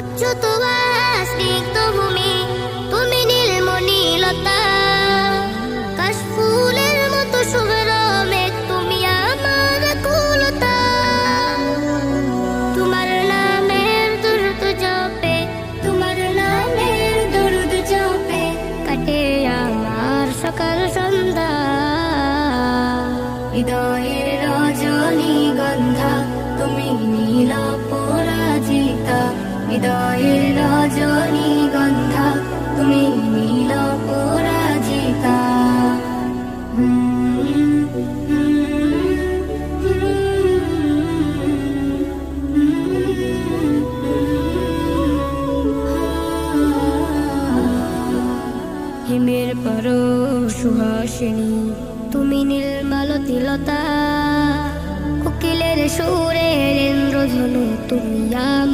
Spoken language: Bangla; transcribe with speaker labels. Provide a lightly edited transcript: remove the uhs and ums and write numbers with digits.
Speaker 1: উচ্চত স্নিগ্ধ ভূমি, তুমি নীলমণিলতা। কাশফুলের মতো শুভ্র মেঘ, তুমি আমার কুলতা। তোমার নামের দুরুদ জপে, তোমার নামের দুরুদ জপে কাটে আমার সকাল সন্ধ্যা। হৃদয়ের রজনীগন্ধা, তুমি নীল পরাজিতা। হৃদয়ের রজনীগন্ধা, তুমি নীল পরাজিতা। হিমের পর সুহাসিনী, তুমি নীলমালতিলতা। কোকিলের সুরের ইন্দ্রধনু, তুমি আমার